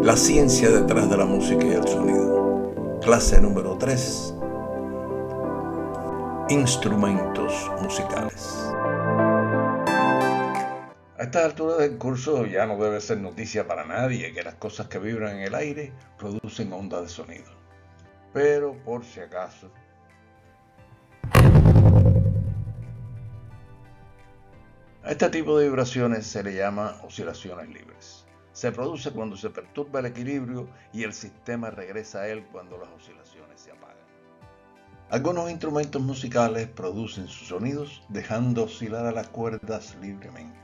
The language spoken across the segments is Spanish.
La ciencia detrás de la música y el sonido. Clase número 3. Instrumentos musicales. A esta altura del curso ya no debe ser noticia para nadie que las cosas que vibran en el aire producen ondas de sonido. Pero por si acaso, a este tipo de vibraciones se le llama oscilaciones libres. Se produce cuando se perturba el equilibrio y el sistema regresa a él cuando las oscilaciones se apagan. Algunos instrumentos musicales producen sus sonidos dejando oscilar a las cuerdas libremente.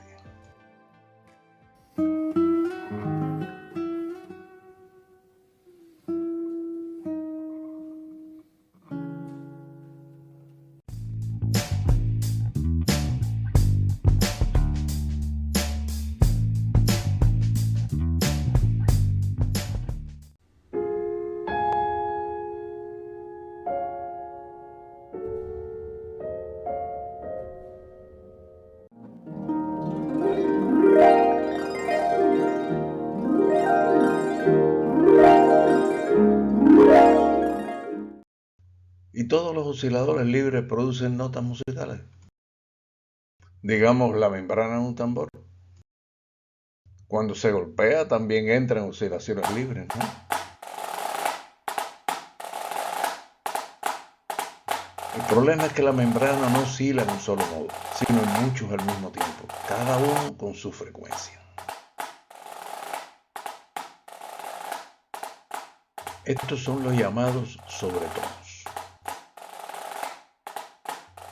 Y todos los osciladores libres producen notas musicales. Digamos la membrana de un tambor. Cuando se golpea también entran oscilaciones libres, ¿no? El problema es que la membrana no oscila en un solo modo, sino en muchos al mismo tiempo, cada uno con su frecuencia. Estos son los llamados sobretonos.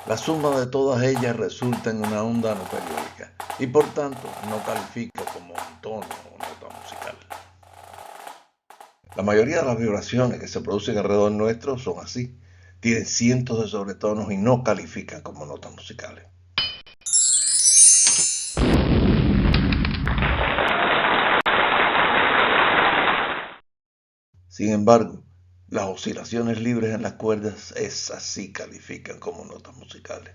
La suma de todas ellas resulta en una onda no periódica y por tanto no califica como un tono o nota musical. La mayoría de las vibraciones que se producen alrededor nuestro son así, tienen cientos de sobretonos y no califican como notas musicales. Sin embargo, las oscilaciones libres en las cuerdas, esas sí califican como notas musicales.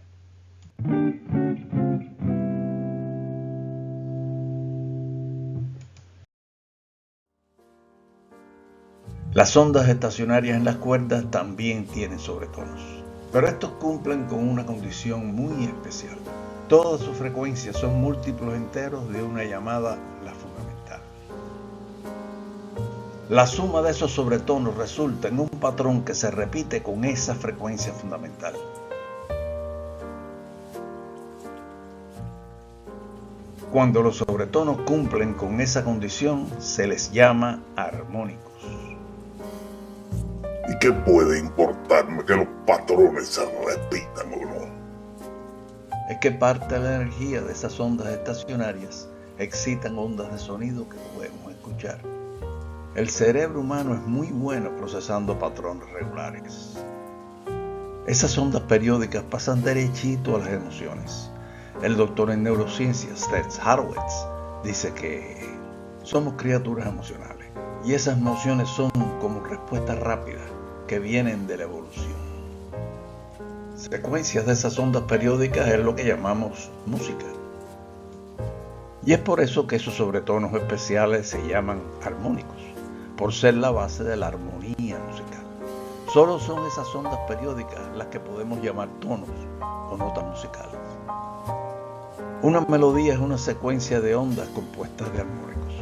Las ondas estacionarias en las cuerdas también tienen sobretonos, pero estos cumplen con una condición muy especial. Todas sus frecuencias son múltiplos enteros de una llamada la fundamental. La suma de esos sobretonos resulta en un patrón que se repite con esa frecuencia fundamental. Cuando los sobretonos cumplen con esa condición, se les llama armónicos. ¿Y qué puede importarme que los patrones se repitan o no? Es que parte de la energía de esas ondas estacionarias excitan ondas de sonido que podemos escuchar. El cerebro humano es muy bueno procesando patrones regulares. Esas ondas periódicas pasan derechito a las emociones. El doctor en neurociencias, Ted Horowitz, dice que somos criaturas emocionales y esas emociones son como respuestas rápidas que vienen de la evolución. Secuencias de esas ondas periódicas es lo que llamamos música. Y es por eso que esos sobretonos especiales se llaman armónicos, por ser la base de la armonía musical. Solo son esas ondas periódicas las que podemos llamar tonos o notas musicales. Una melodía es una secuencia de ondas compuestas de armónicos.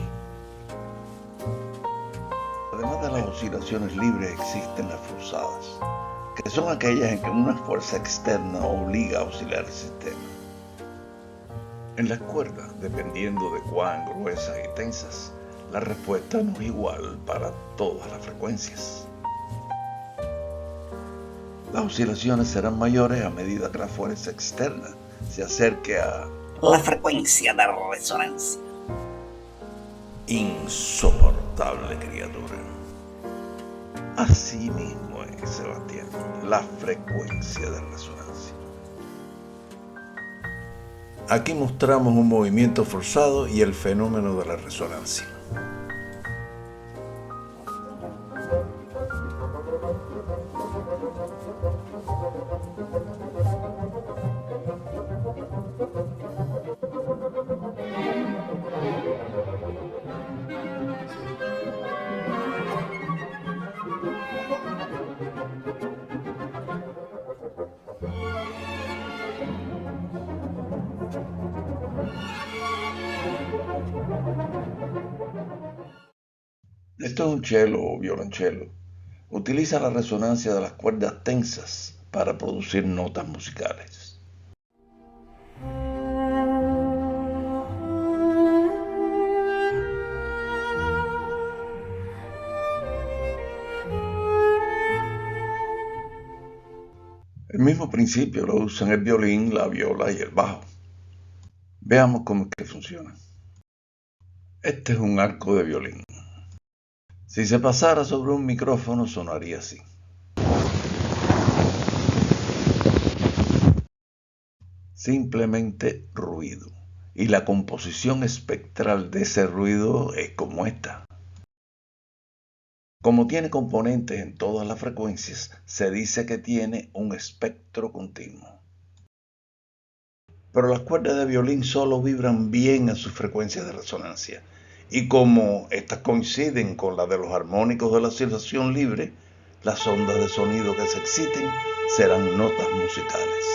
Además de las oscilaciones libres existen las forzadas, que son aquellas en que una fuerza externa obliga a oscilar el sistema. En las cuerdas, dependiendo de cuán gruesas y tensas, la respuesta no es igual para todas las frecuencias. Las oscilaciones serán mayores a medida que la fuerza externa se acerque a la frecuencia de resonancia. Insoportable criatura. Así mismo es, Sebastián, la frecuencia de resonancia. Aquí mostramos un movimiento forzado y el fenómeno de la resonancia. Esto es un cello o violonchelo. Utiliza la resonancia de las cuerdas tensas para producir notas musicales. El mismo principio lo usan el violín, la viola y el bajo. Veamos cómo es que funciona. Este es un arco de violín. Si se pasara sobre un micrófono sonaría así. Simplemente ruido. Y la composición espectral de ese ruido es como esta. Como tiene componentes en todas las frecuencias, se dice que tiene un espectro continuo. Pero las cuerdas de violín solo vibran bien a sus frecuencias de resonancia. Y como estas coinciden con las de los armónicos de la oscilación libre, las ondas de sonido que se exciten serán notas musicales.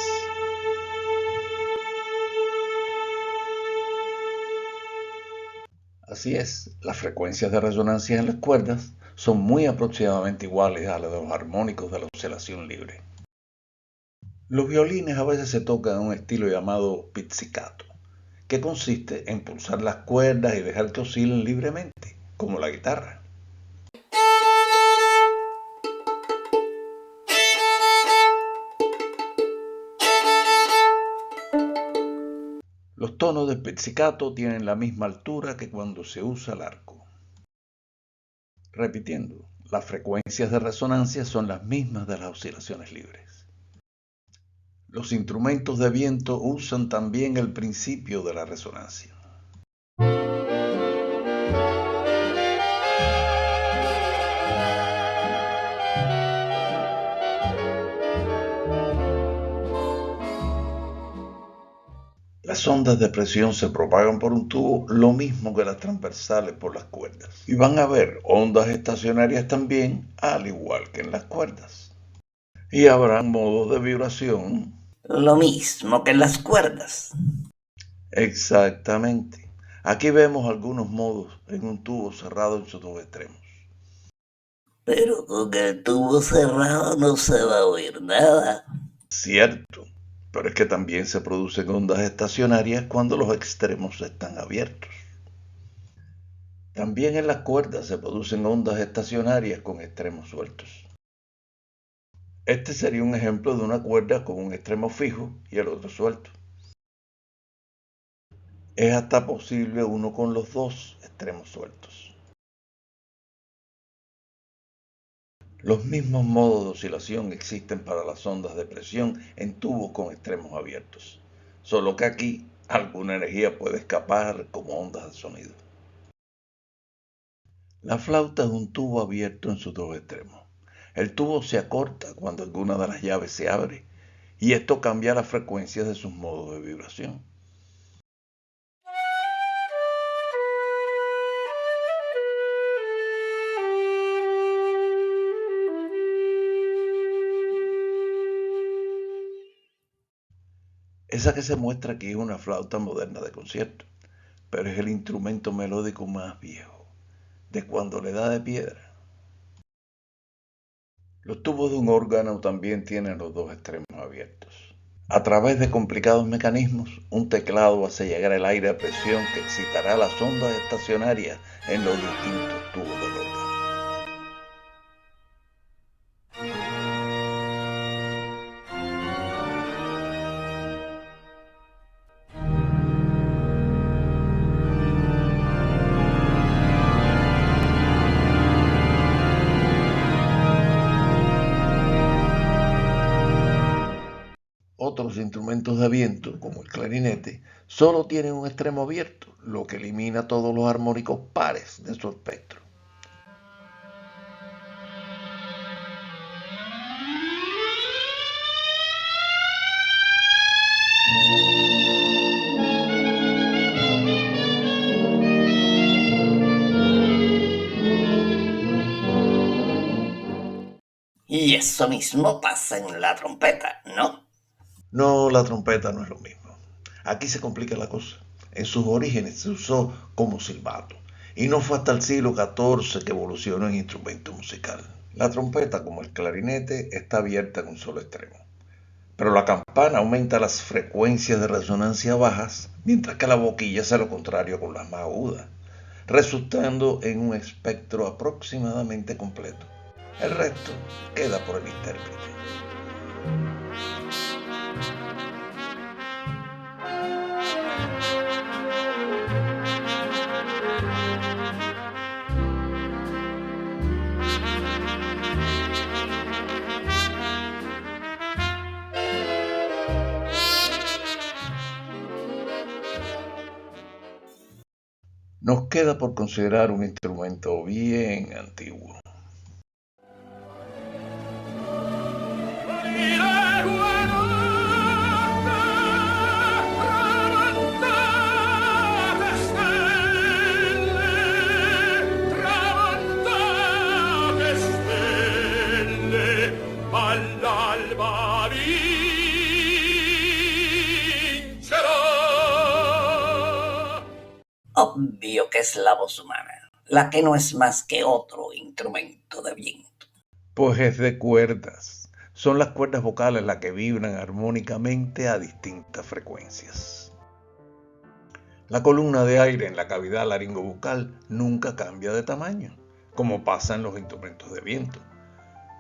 Así es, las frecuencias de resonancia en las cuerdas son muy aproximadamente iguales a las de los armónicos de la oscilación libre. Los violines a veces se tocan en un estilo llamado pizzicato, que consiste en pulsar las cuerdas y dejar que oscilen libremente, como la guitarra. Los tonos del pizzicato tienen la misma altura que cuando se usa el arco. Repitiendo, las frecuencias de resonancia son las mismas de las oscilaciones libres. Los instrumentos de viento usan también el principio de la resonancia. Las ondas de presión se propagan por un tubo lo mismo que las transversales por las cuerdas. Y van a haber ondas estacionarias también, al igual que en las cuerdas. Y habrán modos de vibración. Lo mismo que en las cuerdas. Exactamente. Aquí vemos algunos modos en un tubo cerrado en sus dos extremos. Pero con el tubo cerrado no se va a oír nada. Cierto, pero es que también se producen ondas estacionarias cuando los extremos están abiertos. También en las cuerdas se producen ondas estacionarias con extremos sueltos. Este sería un ejemplo de una cuerda con un extremo fijo y el otro suelto. Es hasta posible uno con los dos extremos sueltos. Los mismos modos de oscilación existen para las ondas de presión en tubos con extremos abiertos, solo que aquí alguna energía puede escapar como ondas de sonido. La flauta es un tubo abierto en sus dos extremos. El tubo se acorta cuando alguna de las llaves se abre y esto cambia las frecuencias de sus modos de vibración. Esa que se muestra aquí es una flauta moderna de concierto, pero es el instrumento melódico más viejo, de cuando la edad de piedra. Los tubos de un órgano también tienen los dos extremos abiertos. A través de complicados mecanismos, un teclado hace llegar el aire a presión que excitará las ondas estacionarias en los distintos tubos del órgano. Otros instrumentos de viento, como el clarinete, solo tienen un extremo abierto, lo que elimina todos los armónicos pares de su espectro. Y eso mismo pasa en la trompeta, ¿no? No, la trompeta no es lo mismo. Aquí se complica la cosa. En sus orígenes se usó como silbato y no fue hasta el siglo XIV que evolucionó en instrumento musical. La trompeta, como el clarinete, está abierta en un solo extremo, pero la campana aumenta las frecuencias de resonancia bajas, mientras que la boquilla hace lo contrario con las más agudas, resultando en un espectro aproximadamente completo. El resto queda por el intérprete. Nos queda por considerar un instrumento bien antiguo. Obvio que es la voz humana, la que no es más que otro instrumento de viento. Pues es de cuerdas. Son las cuerdas vocales las que vibran armónicamente a distintas frecuencias. La columna de aire en la cavidad laringobucal nunca cambia de tamaño, como pasa en los instrumentos de viento.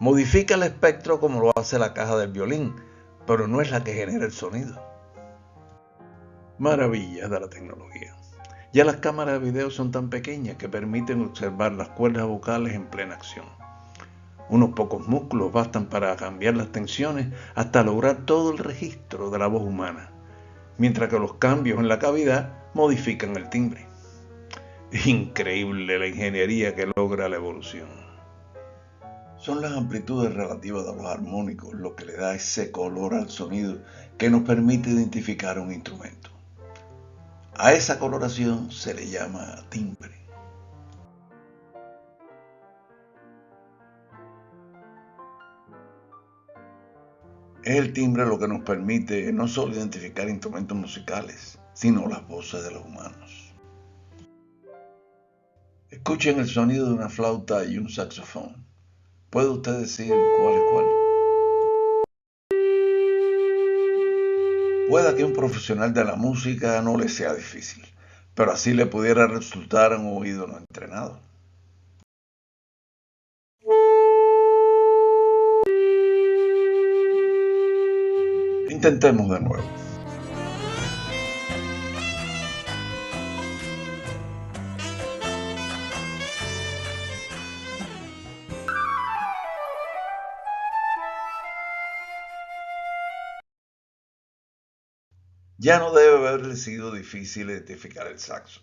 Modifica el espectro como lo hace la caja del violín, pero no es la que genera el sonido. Maravillas de la tecnología. Ya las cámaras de video son tan pequeñas que permiten observar las cuerdas vocales en plena acción. Unos pocos músculos bastan para cambiar las tensiones hasta lograr todo el registro de la voz humana, mientras que los cambios en la cavidad modifican el timbre. Increíble la ingeniería que logra la evolución. Son las amplitudes relativas de los armónicos lo que le da ese color al sonido que nos permite identificar un instrumento. A esa coloración se le llama timbre. Es el timbre lo que nos permite no solo identificar instrumentos musicales, sino las voces de los humanos. Escuchen el sonido de una flauta y un saxofón. ¿Puede usted decir cuál es cuál? Pueda que a un profesional de la música no le sea difícil, pero así le pudiera resultar a un oído no entrenado. Intentemos de nuevo. Ya no debe haberle sido difícil identificar el saxo.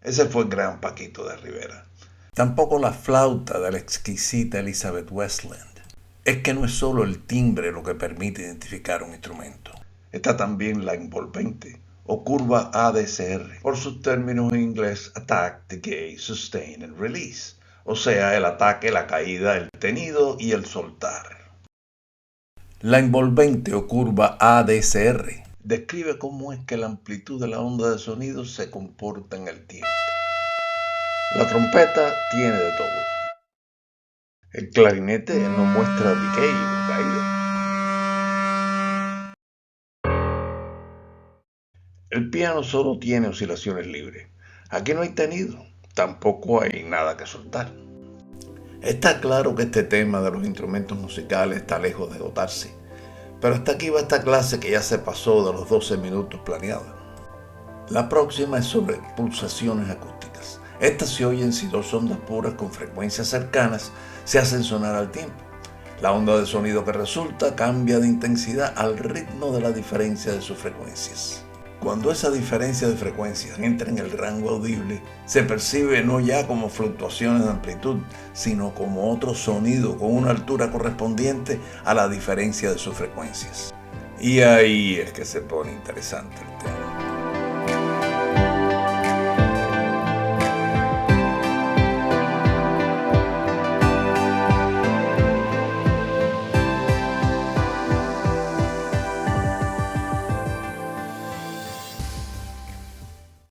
Ese fue el gran Paquito de Rivera. Tampoco la flauta de la exquisita Elizabeth Westland. Es que no es solo el timbre lo que permite identificar un instrumento. Está también la envolvente o curva ADCR, por sus términos en inglés Attack, Decay, Sustain and Release, o sea, el ataque, la caída, el tenido y el soltar. La envolvente o curva ADCR describe cómo es que la amplitud de la onda de sonido se comporta en el tiempo. La trompeta tiene de todo. El clarinete no muestra decay o caída. El piano solo tiene oscilaciones libres. Aquí no hay tenido, tampoco hay nada que soltar. Está claro que este tema de los instrumentos musicales está lejos de agotarse, pero hasta aquí va esta clase que ya se pasó de los 12 minutos planeados. La próxima es sobre pulsaciones acústicas. Estas se oyen si dos ondas puras con frecuencias cercanas se hacen sonar al tiempo. La onda de sonido que resulta cambia de intensidad al ritmo de la diferencia de sus frecuencias. Cuando esa diferencia de frecuencias entra en el rango audible, se percibe no ya como fluctuaciones de amplitud, sino como otro sonido con una altura correspondiente a la diferencia de sus frecuencias. Y ahí es que se pone interesante el tema.